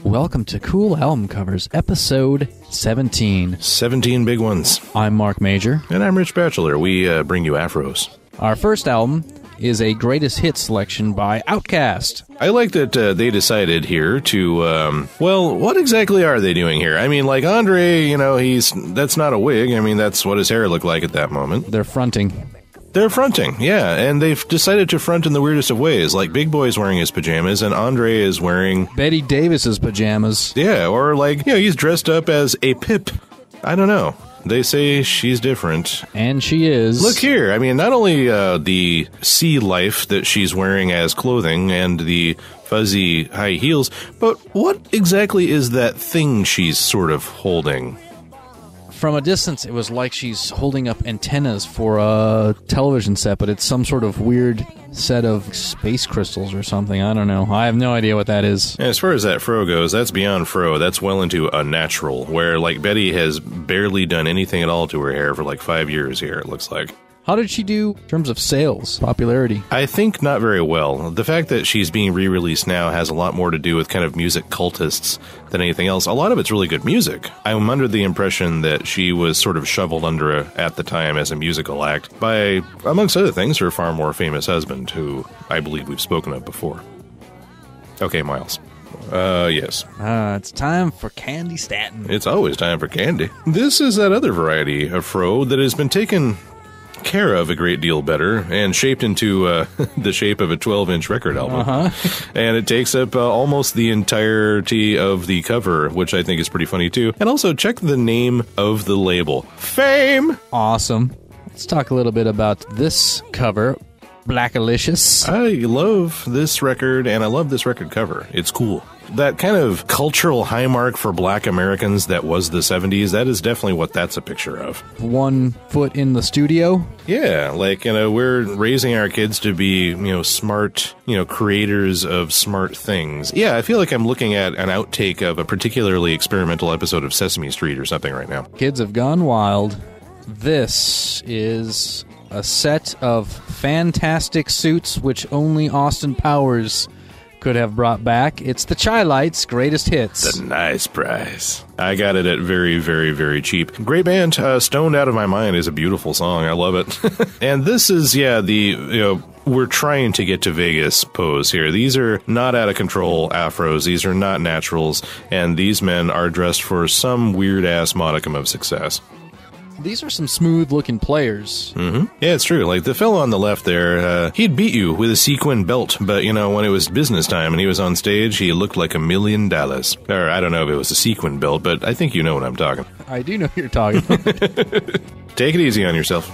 Welcome to Cool Album Covers, episode 17. 17 big ones. I'm Mark Major. And I'm Rich Batchelor. We bring you Afros. Our first album is a greatest hits selection by OutKast. I like that they decided here to, well, what exactly are they doing here? I mean, like Andre, you know, that's not a wig. I mean, that's what his hair looked like at that moment. They're fronting. They're fronting, yeah, and they've decided to front in the weirdest of ways. Like, Big Boy's wearing his pajamas, and Andre is wearing Betty Davis's pajamas. Yeah, or like, you know, he's dressed up as a Pip. I don't know. They say she's different. And she is. Look here, I mean, not only the sea life that she's wearing as clothing and the fuzzy high heels, but what exactly is that thing she's sort of holding? From a distance, it was like she's holding up antennas for a television set, but it's some sort of weird set of space crystals or something. I don't know. I have no idea what that is. As far as that fro goes, that's beyond fro. That's well into a natural, where, like, Betty has barely done anything at all to her hair for, like, 5 years here, it looks like. How did she do in terms of sales, popularity? I think not very well. The fact that she's being re-released now has a lot more to do with kind of music cultists than anything else. A lot of it's really good music. I'm under the impression that she was sort of shoveled under at the time as a musical act by, amongst other things, her far more famous husband, who I believe we've spoken of before. Okay, Miles. Yes. It's time for Candi Staton. It's always time for Candi. This is that other variety of fro that has been taken care of a great deal better and shaped into the shape of a 12-inch record album. And it takes up almost the entirety of the cover, which I think is pretty funny too. And also check the name of the label. Fame! Awesome. Let's talk a little bit about this cover, Blackalicious. I love this record, and I love this record cover. It's cool. That kind of cultural high mark for black Americans that was the 70s, that is definitely what that's a picture of. 1 foot in the studio? Yeah, like, you know, we're raising our kids to be, you know, smart, you know, creators of smart things. Yeah, I feel like I'm looking at an outtake of a particularly experimental episode of Sesame Street or something right now. Kids have gone wild. This is a set of fantastic suits which only Austin Powers could have brought back. It's the Chai Lights' greatest hits. The nice price. I got it at very, very, very cheap. Great band. Stoned Out of My Mind is a beautiful song. I love it. And this is, yeah, the, you know, we're trying to get to Vegas pose here. These are not out of control Afros. These are not naturals. And these men are dressed for some weird-ass modicum of success. These are some smooth-looking players. Mm-hmm. Yeah, it's true. Like, the fellow on the left there, he'd beat you with a sequin belt, but, you know, when it was business time and he was on stage, he looked like $1 million. Or, I don't know if it was a sequin belt, but I think you know what I'm talking. I do know what you're talking about. Take it easy on yourself.